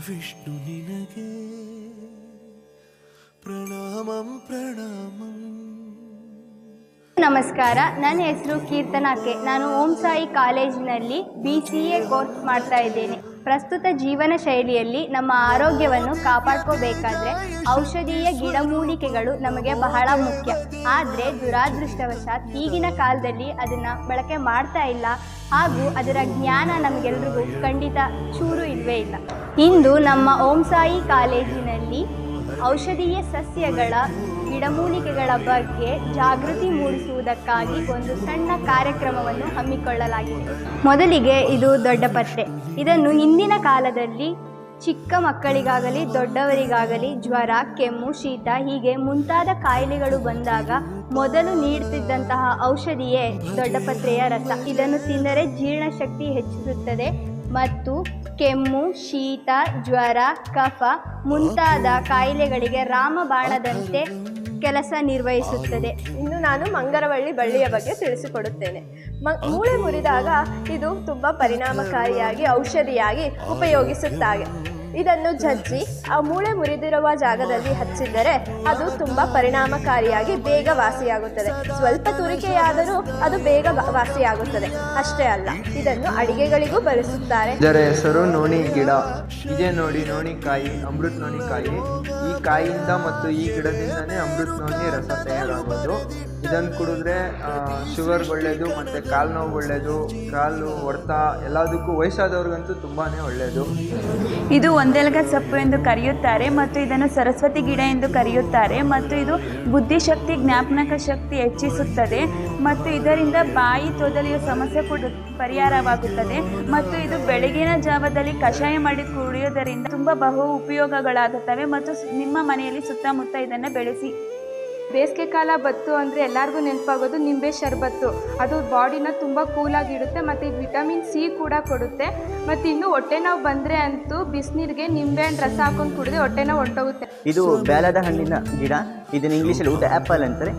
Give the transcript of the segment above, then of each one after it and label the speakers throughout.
Speaker 1: ವಿಷ್ಣು ನಿನಗೆ ಪ್ರಣಾಮಂ ಪ್ರಣಾಮಂ.
Speaker 2: ನಮಸ್ಕಾರ, ನನ್ನ ಹೆಸರು ಕೀರ್ತನಾ ಕೆ. ನಾನು ಓಂ ಸಾಯಿ ಕಾಲೇಜಿನಲ್ಲಿ BCA ಕೋರ್ಸ್ ಮಾಡ್ತಾ ಇದ್ದೇನೆ. ಪ್ರಸ್ತುತ ಜೀವನ ಶೈಲಿಯಲ್ಲಿ ನಮ್ಮ ಆರೋಗ್ಯವನ್ನು ಕಾಪಾಡ್ಕೋಬೇಕಾದ್ರೆ ಔಷಧೀಯ ಗಿಡಮೂಲಿಕೆಗಳು ನಮಗೆ ಬಹಳ ಮುಖ್ಯ. ಆದರೆ ದುರಾದೃಷ್ಟವಶಾತ್ ಈಗಿನ ಕಾಲದಲ್ಲಿ ಅದನ್ನು ಬಳಕೆ ಮಾಡ್ತಾ ಇಲ್ಲ, ಹಾಗೂ ಅದರ ಜ್ಞಾನ ನಮಗೆಲ್ರಿಗೂ ಖಂಡಿತ ಚೂರು ಇಲ್ಲವೇ ಇಲ್ಲ. ಇಂದು ನಮ್ಮ ಓಂ ಸಾಯಿ ಕಾಲೇಜಿನಲ್ಲಿ ಔಷಧೀಯ ಸಸ್ಯಗಳ ಗಿಡಮೂಲಿಕೆಗಳ ಬಗ್ಗೆ ಜಾಗೃತಿ ಮೂಡಿಸುವುದಕ್ಕಾಗಿ ಒಂದು ಸಣ್ಣ ಕಾರ್ಯಕ್ರಮವನ್ನು ಹಮ್ಮಿಕೊಳ್ಳಲಾಗಿದೆ. ಮೊದಲಿಗೆ ಇದು ದೊಡ್ಡಪತ್ರೆ. ಇದನ್ನು ಹಿಂದಿನ ಕಾಲದಲ್ಲಿ ಚಿಕ್ಕ ಮಕ್ಕಳಿಗಾಗಲಿ ದೊಡ್ಡವರಿಗಾಗಲಿ ಜ್ವರ, ಕೆಮ್ಮು, ಶೀತ ಹೀಗೆ ಮುಂತಾದ ಕಾಯಿಲೆಗಳು ಬಂದಾಗ ಮೊದಲು ನೀಡುತ್ತಿದ್ದಂತಹ ಔಷಧಿಯೇ ದೊಡ್ಡಪತ್ರೆಯ ರಸ. ಇದನ್ನು ತಿಂದರೆ ಜೀರ್ಣಶಕ್ತಿ ಹೆಚ್ಚಿಸುತ್ತದೆ ಮತ್ತು ಕೆಮ್ಮು, ಶೀತ, ಜ್ವರ, ಕಫ ಮುಂತಾದ ಕಾಯಿಲೆಗಳಿಗೆ ರಾಮಬಾಣದಂತೆ ಕೆಲಸ ನಿರ್ವಹಿಸುತ್ತದೆ.
Speaker 3: ಇನ್ನು ನಾನು ಮಂಗರವಳ್ಳಿ ಬಳ್ಳಿಯ ಬಗ್ಗೆ ತಿಳಿಸಿಕೊಡುತ್ತೇನೆ. ಮೂಳೆ ಮುರಿದಾಗ ಇದು ತುಂಬ ಪರಿಣಾಮಕಾರಿಯಾಗಿ ಔಷಧಿಯಾಗಿ ಉಪಯೋಗಿಸುತ್ತಾರೆ. ಇದನ್ನು ಜಜ್ಜಿ ಆ ಮೂಳೆ ಮುರಿದಿರುವ ಜಾಗದಲ್ಲಿ ಹಚ್ಚಿದರೆ ಅದು ತುಂಬ ಪರಿಣಾಮಕಾರಿಯಾಗಿ ಬೇಗ ವಾಸಿಯಾಗುತ್ತದೆ. ಸ್ವಲ್ಪ ತುರಿಕೆಯಾದರೂ ಅದು ಬೇಗ ವಾಸಿಯಾಗುತ್ತದೆ. ಅಷ್ಟೇ ಅಲ್ಲ, ಇದನ್ನು ಅಡಿಗೆಗಳಿಗೂ ಬಳಸುತ್ತಾರೆ.
Speaker 4: ಇದರ ಹೆಸರು ನೋಣಿ ಗಿಡ. ಇದೇ ನೋಡಿ ನೋಣಿಕಾಯಿ, ಅಮೃತ ನೋಣಿಕಾಯಿ. ಈ ಕಾಯಿಯಿಂದ ಮತ್ತು ಈ ಗಿಡದಿಂದನೇ ಅಮೃತ ನೋಣಿ ರಸ ತಯಾರಾಗೋದು. ಇದನ್ನು ಕುಡಿದ್ರೆ ಶುಗರ್ಗೆ ಒಳ್ಳೆಯದು, ಮತ್ತು ಕಾಲು ನೋವು ಒಳ್ಳೆಯದು, ಕಾಲು ಹೊಡೆತ ಎಲ್ಲದಕ್ಕೂ, ವಯಸ್ಸಾದವ್ರಿಗಂತೂ ತುಂಬಾ ಒಳ್ಳೆಯದು.
Speaker 5: ಇದು ಒಂದೆಲಗ ಸೊಪ್ಪು ಎಂದು ಕರೆಯುತ್ತಾರೆ ಮತ್ತು ಇದನ್ನು ಸರಸ್ವತಿ ಗಿಡ ಎಂದು ಕರೆಯುತ್ತಾರೆ. ಮತ್ತು ಇದು ಬುದ್ಧಿಶಕ್ತಿ, ಜ್ಞಾಪಕ ಶಕ್ತಿ ಹೆಚ್ಚಿಸುತ್ತದೆ ಮತ್ತು ಇದರಿಂದ ಬಾಯಿ ತೊದಲಿಯ ಸಮಸ್ಯೆ ಕೂಡ ಪರಿಹಾರವಾಗುತ್ತದೆ. ಮತ್ತು ಇದು ಬೆಳಗಿನ ಜಾವದಲ್ಲಿ ಕಷಾಯ ಮಾಡಿ ಕುಡಿಯೋದರಿಂದ ತುಂಬ ಬಹು ಉಪಯೋಗಗಳಾಗುತ್ತವೆ. ಮತ್ತು ನಿಮ್ಮ ಮನೆಯಲ್ಲಿ ಸುತ್ತಮುತ್ತ ಇದನ್ನು ಬೆಳೆಸಿ.
Speaker 6: ಬೇಸಿಗೆ ಕಾಲ ಬತ್ತು ಅಂದರೆ ಎಲ್ಲರಿಗೂ ನೆನಪಾಗೋದು ನಿಂಬೆ ಶರಬತ್ತು. ಅದು ಬಾಡಿನ ತುಂಬ ಕೂಲಾಗಿಡುತ್ತೆ ಮತ್ತು ವಿಟಮಿನ್ C ಕೂಡ ಕೊಡುತ್ತೆ. ಮತ್ತು ಇನ್ನು ಹೊಟ್ಟೆ ನೋವು ಬಂದರೆ ಅಂತೂ ಬಿಸಿನೀರಿಗೆ ನಿಂಬೆಹಣ್ಣು ರಸ ಹಾಕೊಂಡು ಕುಡಿದ್ರೆ ಹೊಟ್ಟೆ ನೋವು ಹೊರಟೋಗುತ್ತೆ.
Speaker 7: ಇದು ಬ್ಯಾಲದ ಹಣ್ಣಿನ ಗಿಡ. ಇದನ್ನು ಇಂಗ್ಲೀಷಲ್ಲಿ ವುಡ್ ಆ್ಯಪಲ್ ಅಂತಾರೆ.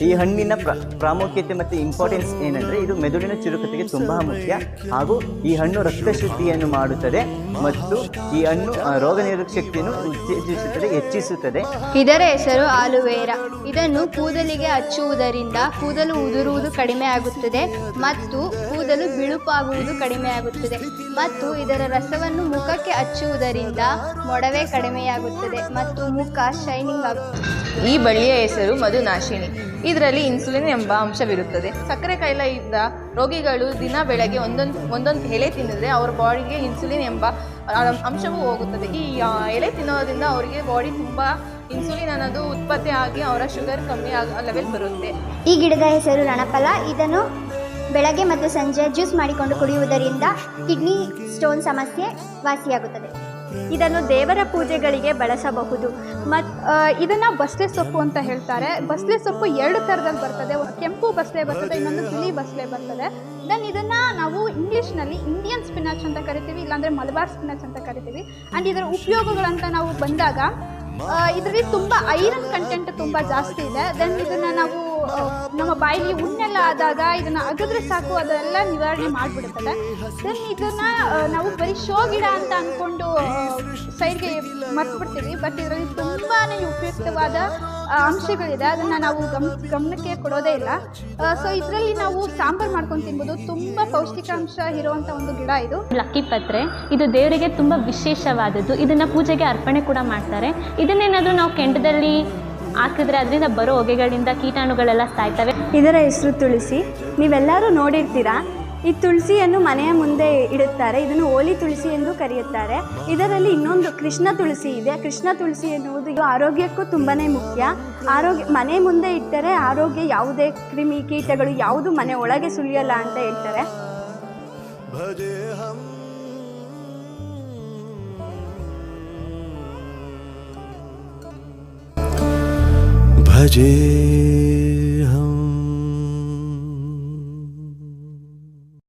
Speaker 7: ಈ ಹಣ್ಣಿನ ಪ್ರಾಮುಖ್ಯತೆ ಮತ್ತು ಇಂಪಾರ್ಟೆನ್ಸ್ ಏನಂದರೆ ಇದು ಮೆದುಳಿನ ಚುರುಕತೆಗೆ ತುಂಬ ಮುಖ್ಯ. ಹಾಗೂ ಈ ಹಣ್ಣು ರಕ್ತ ಶುದ್ಧಿಯನ್ನು ಮಾಡುತ್ತದೆ ಮತ್ತು ಈ ಹಣ್ಣು ರೋಗ ನಿರೋಧಕ ಶಕ್ತಿಯನ್ನು ಉತ್ತೇಜಿಸುತ್ತದೆ, ಹೆಚ್ಚಿಸುತ್ತದೆ.
Speaker 2: ಇದರ ಹೆಸರು ಆಲುವೇರಾ. ಇದನ್ನು ಕೂದಲಿಗೆ ಹಚ್ಚುವುದರಿಂದ ಕೂದಲು ಉದುರುವುದು ಕಡಿಮೆ ಆಗುತ್ತದೆ ಮತ್ತು ಕೂದಲು ಬಿಳುಪಾಗುವುದು ಕಡಿಮೆ ಆಗುತ್ತದೆ. ಮತ್ತು ಇದರ ರಸವನ್ನು ಮುಖಕ್ಕೆ ಹಚ್ಚುವುದರಿಂದ ಮೊಡವೆ ಕಡಿಮೆಯಾಗುತ್ತದೆ ಮತ್ತು ಮುಖ ಶೈನಿಂಗ್ ಆಗುತ್ತದೆ.
Speaker 3: ಈ ಬಳ್ಳಿಯ ಹೆಸರು ಮಧುನಾಶಿನಿ. ಇದರಲ್ಲಿ ಇನ್ಸುಲಿನ್ ಎಂಬ ಅಂಶವಿರುತ್ತದೆ. ಸಕ್ಕರೆ ಕಾಯಿಲೆ ಇದ್ದ ರೋಗಿಗಳು ದಿನ ಬೆಳಗ್ಗೆ ಒಂದೊಂದು ಎಲೆ ತಿನ್ನಿದ್ರೆ ಅವರ ಬಾಡಿಗೆ ಇನ್ಸುಲಿನ್ ಎಂಬ ಅಂಶವೂ ಹೋಗುತ್ತದೆ. ಈ ಎಲೆ ತಿನ್ನೋದ್ರಿಂದ ಅವರಿಗೆ ಬಾಡಿ ತುಂಬ ಇನ್ಸುಲಿನ್ ಅನ್ನೋದು ಉತ್ಪತ್ತಿ ಆಗಿ ಅವರ ಶುಗರ್ ಕಮ್ಮಿ ಲೆವೆಲ್ ಬರುತ್ತೆ.
Speaker 8: ಈ ಗಿಡದ ಹೆಸರು ರಣಫಲ. ಇದನ್ನು ಬೆಳಗ್ಗೆ ಮತ್ತು ಸಂಜೆ ಜ್ಯೂಸ್ ಮಾಡಿಕೊಂಡು ಕುಡಿಯುವುದರಿಂದ ಕಿಡ್ನಿ ಸ್ಟೋನ್ ಸಮಸ್ಯೆ ವಾಸಿಯಾಗುತ್ತದೆ.
Speaker 2: ಇದನ್ನು ದೇವರ ಪೂಜೆಗಳಿಗೆ ಬಳಸಬಹುದು.
Speaker 6: ಇದನ್ನು ಬಸಳೆ ಸೊಪ್ಪು ಅಂತ ಹೇಳ್ತಾರೆ. ಬಸಳೆ ಸೊಪ್ಪು 2 ಥರದಲ್ಲಿ ಬರ್ತದೆ. ಕೆಂಪು ಬಸಳೆ ಬರ್ತದೆ, ಇನ್ನೊಂದು ಬಿಳಿ ಬಸಳೆ ಬರ್ತದೆ. ದೆನ್ ಇದನ್ನು ನಾವು ಇಂಗ್ಲೀಷ್ನಲ್ಲಿ ಇಂಡಿಯನ್ ಸ್ಪಿನಾಚ್ ಅಂತ ಕರಿತೀವಿ, ಇಲ್ಲಾಂದರೆ ಮಲಬಾರ್ ಸ್ಪಿನಾಚ್ ಅಂತ ಕರಿತೀವಿ. ಆ್ಯಂಡ್ ಇದರ ಉಪಯೋಗಗಳಂತ ನಾವು ಬಂದಾಗ ಇದರಲ್ಲಿ ತುಂಬ ಐರನ್ ಕಂಟೆಂಟ್ ತುಂಬ ಜಾಸ್ತಿ ಇದೆ. ದೆನ್ ಇದನ್ನು ನಾವು ನಮ್ಮ ಬಾಯಿಲಿ ಉಣ್ಣೆಲ್ಲ ಆದಾಗ ಇದನ್ನು ಅಗದ್ರೆ ಸಾಕು, ಅದೆಲ್ಲ ನಿವಾರಣೆ ಮಾಡಿಬಿಡುತ್ತದೆ. ದೆನ್ ಇದನ್ನು ನಾವು ಬರೀ ಶೋ ಗಿಡ ಅಂತ ಅಂದ್ಕೊಂಡು ಸೈಡ್ಗೆ ಮರ್ತ್ಬಿಡ್ತೀವಿ. ಬಟ್ ಇದರಲ್ಲಿ ತುಂಬಾ ಉಪಯುಕ್ತವಾದ ಅಂಶಗಳಿದೆ. ಅದನ್ನು ನಾವು ಗಮನಕ್ಕೆ ಕೊಡೋದೇ ಇಲ್ಲ. ಸೊ ಇದರಲ್ಲಿ ನಾವು ಸಾಂಬಾರು ಮಾಡ್ಕೊಂಡು ತಿನ್ಬೋದು. ತುಂಬ ಪೌಷ್ಟಿಕಾಂಶ ಇರುವಂಥ ಒಂದು ಗಿಡ ಇದು.
Speaker 9: ಲಕ್ಕಿ ಪತ್ರೆ ಇದು ದೇವರಿಗೆ ತುಂಬ ವಿಶೇಷವಾದದ್ದು. ಇದನ್ನು ಪೂಜೆಗೆ ಅರ್ಪಣೆ ಕೂಡ ಮಾಡ್ತಾರೆ. ಇದನ್ನೇನಾದರೂ ನಾವು ಕೆಂಡದಲ್ಲಿ ಹಾಕಿದ್ರೆ ಅದರಿಂದ ಬರೋ ಹೊಗೆಗಳಿಂದ ಕೀಟಾಣುಗಳೆಲ್ಲ ಸಾಯ್ತವೆ.
Speaker 2: ಇದರ ಹೆಸರು ತುಳಸಿ. ನೀವೆಲ್ಲರೂ ನೋಡಿರ್ತೀರಾ. ಈ ತುಳಸಿಯನ್ನು ಮನೆಯ ಮುಂದೆ ಇಡುತ್ತಾರೆ. ಇದನ್ನು ಓಲಿ ತುಳಸಿ ಎಂದು ಕರೆಯುತ್ತಾರೆ. ಇದರಲ್ಲಿ ಇನ್ನೊಂದು ಕೃಷ್ಣ ತುಳಸಿ ಇದೆ. ಕೃಷ್ಣ ತುಳಸಿ ಎನ್ನುವುದು ಆರೋಗ್ಯಕ್ಕೂ ತುಂಬಾ ಮುಖ್ಯ. ಮನೆ ಮುಂದೆ ಇಟ್ಟರೆ ಆರೋಗ್ಯ, ಯಾವುದೇ ಕ್ರಿಮಿ ಕೀಟಗಳು ಯಾವುದು ಮನೆ ಒಳಗೆ ಸುಳಿಯಲ್ಲ ಅಂತ ಹೇಳ್ತಾರೆ.
Speaker 1: ಭಜೆ